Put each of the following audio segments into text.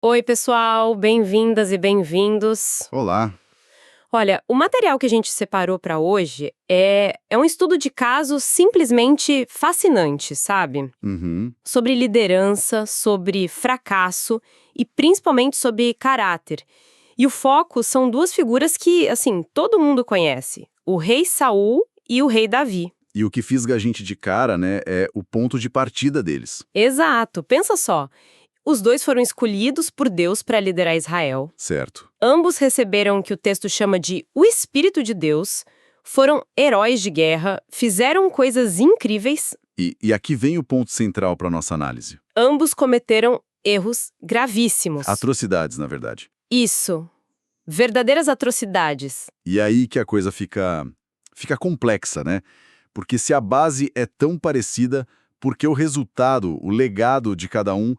Oi, pessoal, bem-vindas e bem-vindos. Olá. Olha, o material que a gente separou para hoje é um estudo de caso simplesmente fascinante, sabe? Uhum. Sobre liderança, sobre fracasso e principalmente sobre caráter. E o foco são duas figuras que, assim, todo mundo conhece: o rei Saul e o rei Davi. E o que fisga a gente de cara, né, é o ponto de partida deles. Exato, pensa só. Os dois foram escolhidos por Deus para liderar Israel. Certo. Ambos receberam o que o texto chama de o Espírito de Deus, foram heróis de guerra, fizeram coisas incríveis, E aqui vem o ponto central para nossa análise. ambos cometeram erros gravíssimos. Atrocidades, na verdade. Isso. Verdadeiras atrocidades. E aí que a coisa fica complexa, né? Porque se a base é tão parecida, porque o resultado, o legado de cada um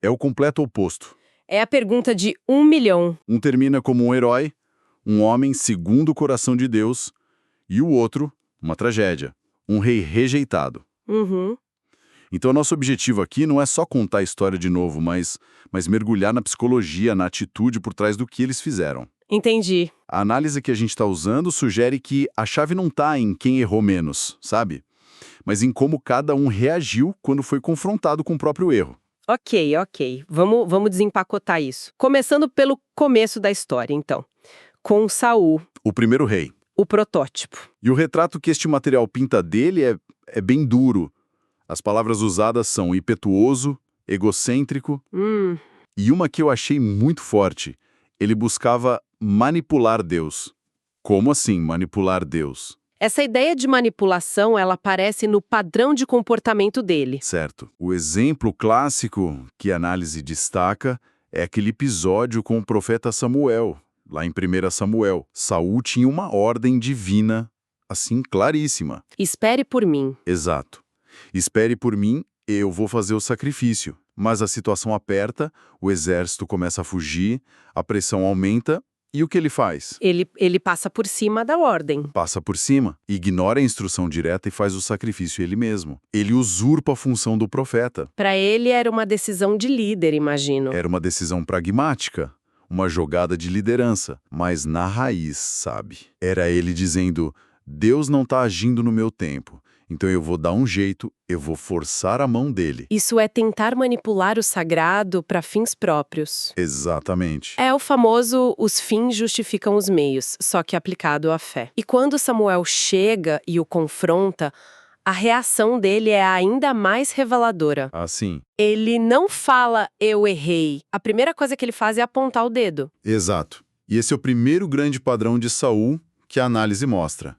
é o completo oposto. É a pergunta de 1 milhão. Um termina como um herói, um homem segundo o coração de Deus, e o outro, uma tragédia, um rei rejeitado. Uhum. Então, nosso objetivo aqui não é só contar a história de novo, mas mergulhar na psicologia, na atitude por trás do que eles fizeram. Entendi. A análise que a gente está usando sugere que a chave não está em quem errou menos, sabe? Mas em como cada um reagiu quando foi confrontado com o próprio erro. Ok. Vamos desempacotar isso. Começando pelo começo da história, então. Com Saul, O primeiro rei. o protótipo. E o retrato que este material pinta dele é bem duro. As palavras usadas são impetuoso, egocêntrico, e uma que eu achei muito forte. Ele buscava manipular Deus. Como assim manipular Deus? Essa ideia de manipulação, ela aparece no padrão de comportamento dele. Certo. O exemplo clássico que a análise destaca é aquele episódio com o profeta Samuel. Lá em 1 Samuel, Saul tinha uma ordem divina, assim, claríssima. Espere por mim. Exato. Espere por mim, eu vou fazer o sacrifício. Mas a situação aperta, o exército começa a fugir, a pressão aumenta, e o que ele faz? Ele passa por cima da ordem. Passa por cima, ignora a instrução direta e faz o sacrifício ele mesmo. Ele usurpa a função do profeta. Para ele era uma decisão de líder, imagino. Era uma decisão pragmática, uma jogada de liderança, mas na raiz, sabe? Era ele dizendo, Deus não está agindo no meu tempo, então eu vou dar um jeito, eu vou forçar a mão dele. Isso é tentar manipular o sagrado para fins próprios. Exatamente. É o famoso os fins justificam os meios, só que aplicado à fé. E quando Samuel chega e o confronta, a reação dele é ainda mais reveladora. Assim. Ele não fala, eu errei. A primeira coisa que ele faz é apontar o dedo. Exato. E esse é o primeiro grande padrão de Saul que a análise mostra.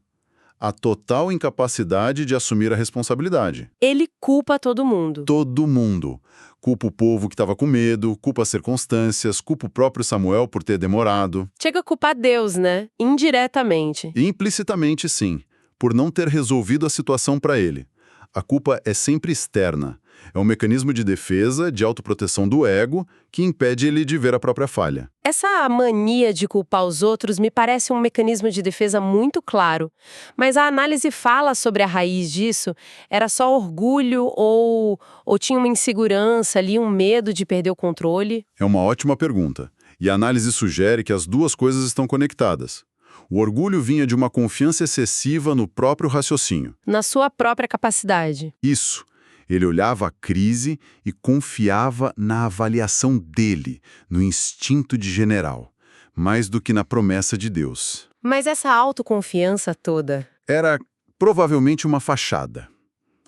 A total incapacidade de assumir a responsabilidade. Ele culpa todo mundo. Todo mundo. Culpa o povo que estava com medo, culpa as circunstâncias, culpa o próprio Samuel por ter demorado. Chega a culpar Deus, né? Indiretamente. E implicitamente, sim, por não ter resolvido a situação para ele. A culpa é sempre externa. É um mecanismo de defesa, de autoproteção do ego, que impede ele de ver a própria falha. Essa mania de culpar os outros me parece um mecanismo de defesa muito claro. Mas a análise fala sobre a raiz disso. Era só orgulho ou tinha uma insegurança ali, um medo de perder o controle? É uma ótima pergunta. E a análise sugere que as duas coisas estão conectadas. O orgulho vinha de uma confiança excessiva no próprio raciocínio. Na sua própria capacidade. Isso. Ele olhava a crise e confiava na avaliação dele, no instinto de general, mais do que na promessa de Deus. Mas essa autoconfiança toda... Era provavelmente uma fachada.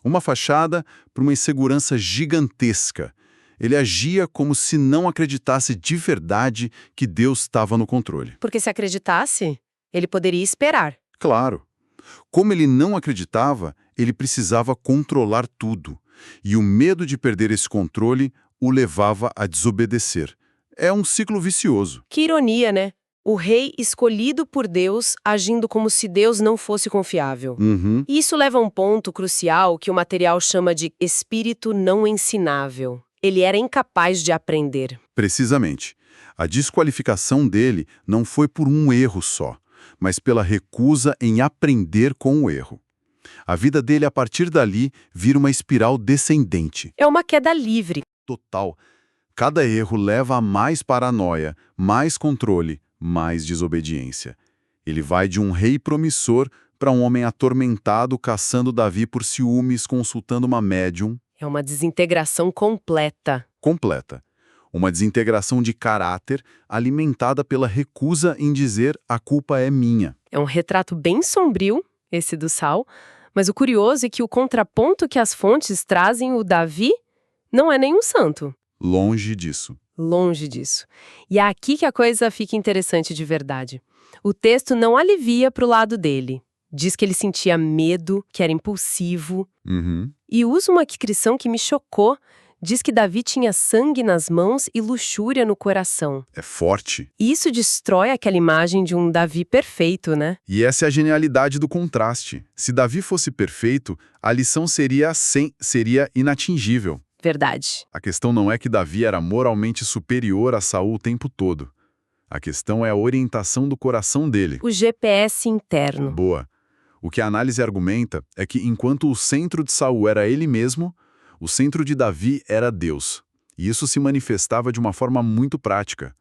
Uma fachada para uma insegurança gigantesca. Ele agia como se não acreditasse de verdade que Deus estava no controle. Porque se acreditasse, ele poderia esperar. Claro. Como ele não acreditava, ele precisava controlar tudo. E o medo de perder esse controle o levava a desobedecer. É um ciclo vicioso. Que ironia, né? O rei escolhido por Deus agindo como se Deus não fosse confiável. Uhum. E isso leva a um ponto crucial que o material chama de espírito não ensinável. Ele era incapaz de aprender. Precisamente. A desqualificação dele não foi por um erro só, mas pela recusa em aprender com o erro. A vida dele, a partir dali, vira uma espiral descendente. É uma queda livre. Total. Cada erro leva a mais paranoia, mais controle, mais desobediência. Ele vai de um rei promissor para um homem atormentado caçando Davi por ciúmes, consultando uma médium É uma desintegração completa. completa. Uma desintegração de caráter alimentada pela recusa em dizer a culpa é minha. É um retrato bem sombrio, esse do Saul, mas o curioso é que o contraponto que as fontes trazem o Davi não é nenhum santo. Longe disso. Longe disso. E é aqui que a coisa fica interessante de verdade. O texto não alivia para o lado dele. Diz que ele sentia medo, que era impulsivo. Uhum. E usa uma descrição que me chocou. Diz que Davi tinha sangue nas mãos e luxúria no coração. É forte. E isso destrói aquela imagem de um Davi perfeito, né? E essa é a genialidade do contraste. Se Davi fosse perfeito, a lição seria inatingível. Verdade. A questão não é que Davi era moralmente superior a Saul o tempo todo. A questão é a orientação do coração dele. O GPS interno. Boa. O que a análise argumenta é que enquanto o centro de Saul era ele mesmo, o centro de Davi era Deus. E isso se manifestava de uma forma muito prática.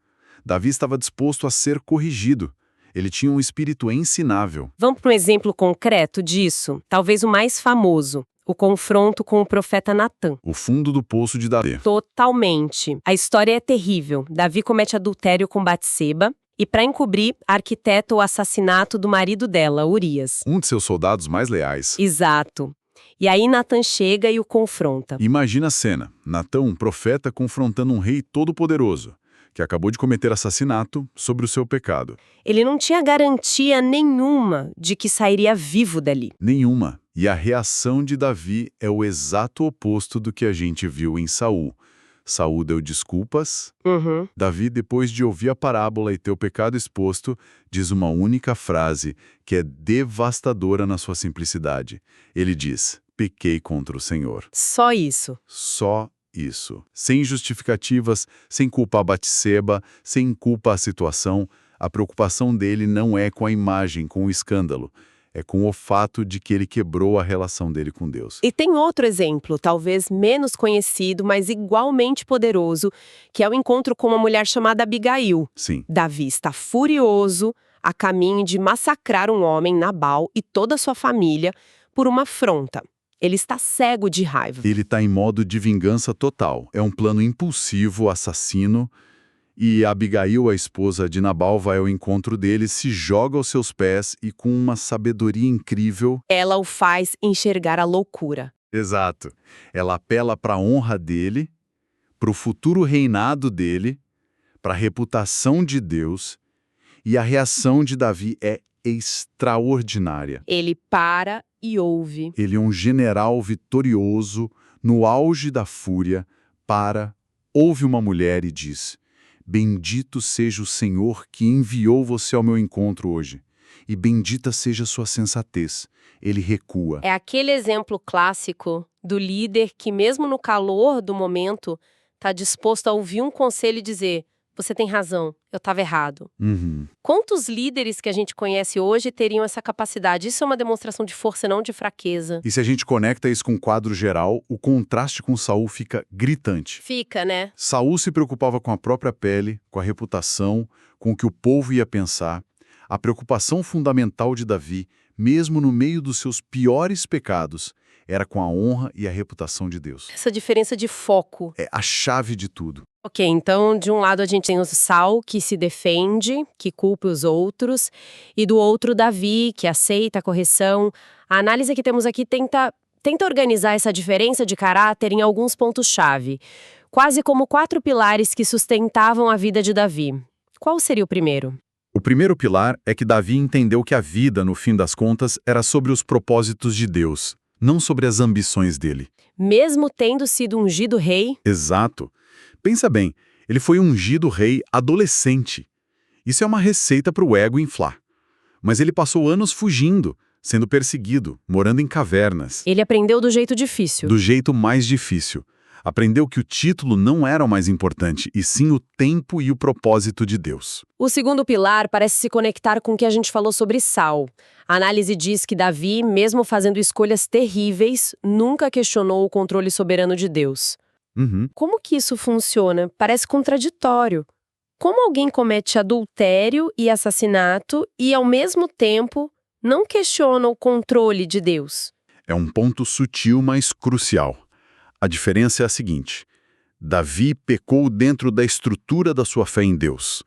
Davi estava disposto a ser corrigido. Ele tinha um espírito ensinável. Vamos para um exemplo concreto disso? Talvez o mais famoso. O confronto com o profeta Natã. O fundo do poço de Davi. Totalmente. A história é terrível. Davi comete adultério com Batseba e, para encobrir, arquiteta o assassinato do marido dela, Urias. Um de seus soldados mais leais. Exato. E aí Natã chega e o confronta. Imagina a cena. Natã, um profeta, confrontando um rei todo-poderoso, que acabou de cometer assassinato sobre o seu pecado. Ele não tinha garantia nenhuma de que sairia vivo dali. Nenhuma. E a reação de Davi é o exato oposto do que a gente viu em Saul. Saul deu desculpas. Davi, depois de ouvir a parábola e ter o pecado exposto, diz uma única frase que é devastadora na sua simplicidade. Ele diz: pequei contra o Senhor. Só isso. Só isso. Sem justificativas, sem culpar Batseba, sem culpa a situação, a preocupação dele não é com a imagem, com o escândalo. É com o fato de que ele quebrou a relação dele com Deus. E tem outro exemplo, talvez menos conhecido, mas igualmente poderoso, que é o encontro com uma mulher chamada Abigail. Sim. Davi está furioso, a caminho de massacrar um homem, Nabal, e toda a sua família, por uma afronta. Ele está cego de raiva. Ele está em modo de vingança total. É um plano impulsivo, assassino. E Abigail, a esposa de Nabal, vai ao encontro dele, se joga aos seus pés e, com uma sabedoria incrível... Ela o faz enxergar a loucura. Exato. Ela apela para a honra dele, para o futuro reinado dele, para a reputação de Deus, e a reação de Davi é extraordinária. Ele para e ouve. Ele é um general vitorioso, no auge da fúria, ouve uma mulher e diz: bendito seja o Senhor que enviou você ao meu encontro hoje, e bendita seja sua sensatez. Ele recua. É aquele exemplo clássico do líder que, mesmo no calor do momento, está disposto a ouvir um conselho e dizer: você tem razão, eu estava errado. Quantos líderes que a gente conhece hoje teriam essa capacidade? Isso é uma demonstração de força, não de fraqueza. E se a gente conecta isso com o quadro geral, o contraste com Saul fica gritante. Fica, né? Saul se preocupava com a própria pele, com a reputação, com o que o povo ia pensar. A preocupação fundamental de Davi, mesmo no meio dos seus piores pecados, era com a honra e a reputação de Deus. Essa diferença de foco. É a chave de tudo. Ok, então de um lado a gente tem o Saul, que se defende, que culpa os outros, e do outro Davi, que aceita a correção. A análise que temos aqui tenta organizar essa diferença de caráter em alguns pontos-chave, quase como 4 pilares que sustentavam a vida de Davi. Qual seria o primeiro? O primeiro pilar é que Davi entendeu que a vida, no fim das contas, era sobre os propósitos de Deus, não sobre as ambições dele. Mesmo tendo sido ungido rei? Exato. Pensa bem, ele foi ungido rei adolescente. Isso é uma receita para o ego inflar. Mas ele passou anos fugindo, sendo perseguido, morando em cavernas. Ele aprendeu do jeito difícil. Do jeito mais difícil. Aprendeu que o título não era o mais importante, e sim o tempo e o propósito de Deus. O segundo pilar parece se conectar com o que a gente falou sobre Saul. A análise diz que Davi, mesmo fazendo escolhas terríveis, nunca questionou o controle soberano de Deus. Uhum. Como que isso funciona? Parece contraditório. Como alguém comete adultério e assassinato e, ao mesmo tempo, não questiona o controle de Deus? É um ponto sutil, mas crucial. A diferença é a seguinte: Davi pecou dentro da estrutura da sua fé em Deus.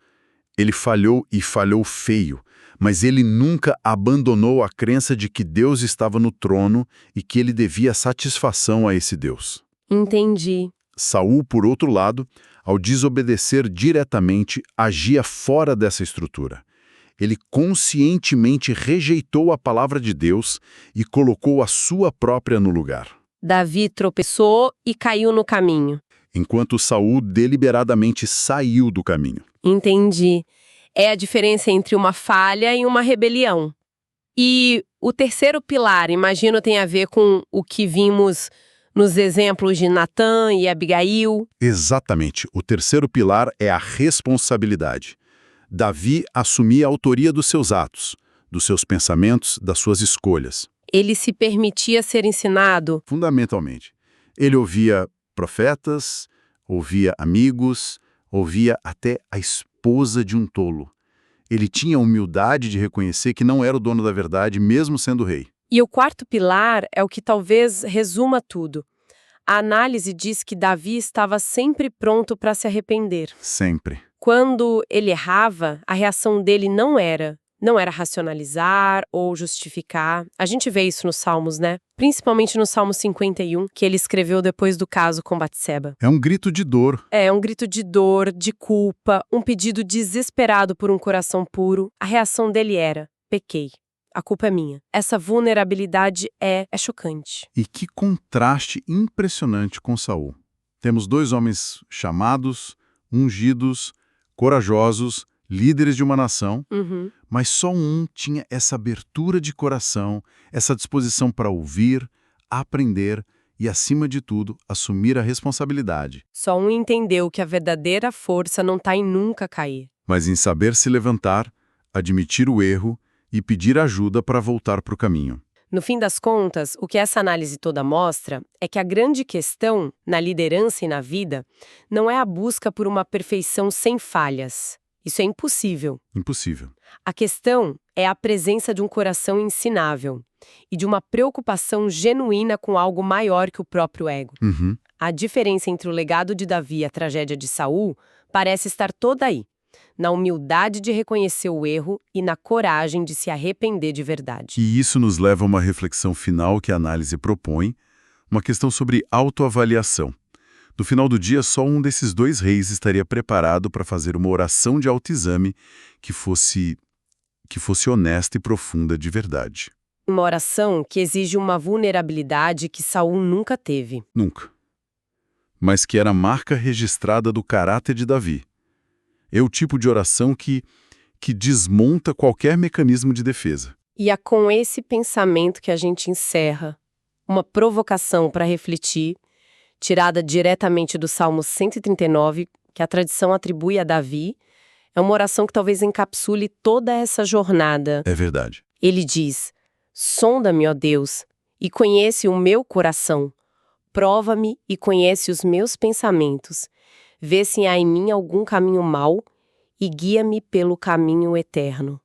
Ele falhou e falhou feio, mas ele nunca abandonou a crença de que Deus estava no trono e que ele devia satisfação a esse Deus. Entendi. Saul, por outro lado, ao desobedecer diretamente, agia fora dessa estrutura. Ele conscientemente rejeitou a palavra de Deus e colocou a sua própria no lugar. Davi tropeçou e caiu no caminho. Enquanto Saul deliberadamente saiu do caminho. Entendi. É a diferença entre uma falha e uma rebelião. E o terceiro pilar, imagino, tem a ver com o que vimos nos exemplos de Natã e Abigail. Exatamente. O terceiro pilar é a responsabilidade. Davi assumia a autoria dos seus atos, dos seus pensamentos, das suas escolhas. Ele se permitia ser ensinado. Fundamentalmente. Ele ouvia profetas, ouvia amigos, ouvia até a esposa de um tolo. Ele tinha a humildade de reconhecer que não era o dono da verdade, mesmo sendo rei. E o quarto pilar é o que talvez resuma tudo. A análise diz que Davi estava sempre pronto para se arrepender. Sempre. Quando ele errava, a reação dele não era racionalizar ou justificar. A gente vê isso nos Salmos, né? Principalmente no Salmo 51, que ele escreveu depois do caso com Batseba. É um grito de dor. É um grito de dor, de culpa, um pedido desesperado por um coração puro. A reação dele era: pequei. A culpa é minha. Essa vulnerabilidade é chocante. E que contraste impressionante com Saul. Temos dois homens chamados, ungidos, corajosos, líderes de uma nação, mas só um tinha essa abertura de coração, essa disposição para ouvir, aprender e, acima de tudo, assumir a responsabilidade. Só um entendeu que a verdadeira força não está em nunca cair. Mas em saber se levantar, admitir o erro e pedir ajuda para voltar para o caminho. No fim das contas, o que essa análise toda mostra é que a grande questão, na liderança e na vida, não é a busca por uma perfeição sem falhas. Isso é impossível. Impossível. A questão é a presença de um coração ensinável e de uma preocupação genuína com algo maior que o próprio ego. A diferença entre o legado de Davi e a tragédia de Saul parece estar toda aí, na humildade de reconhecer o erro e na coragem de se arrepender de verdade. E isso nos leva a uma reflexão final que a análise propõe, uma questão sobre autoavaliação. No final do dia, só um desses dois reis estaria preparado para fazer uma oração de autoexame que fosse honesta e profunda de verdade. Uma oração que exige uma vulnerabilidade que Saul nunca teve. Nunca. Mas que era a marca registrada do caráter de Davi. É o tipo de oração que desmonta qualquer mecanismo de defesa. E é com esse pensamento que a gente encerra uma provocação para refletir, tirada diretamente do Salmo 139, que a tradição atribui a Davi. É uma oração que talvez encapsule toda essa jornada. É verdade. Ele diz: sonda-me, ó Deus, e conhece o meu coração. Prova-me e conhece os meus pensamentos. Vê se há em mim algum caminho mau e guia-me pelo caminho eterno.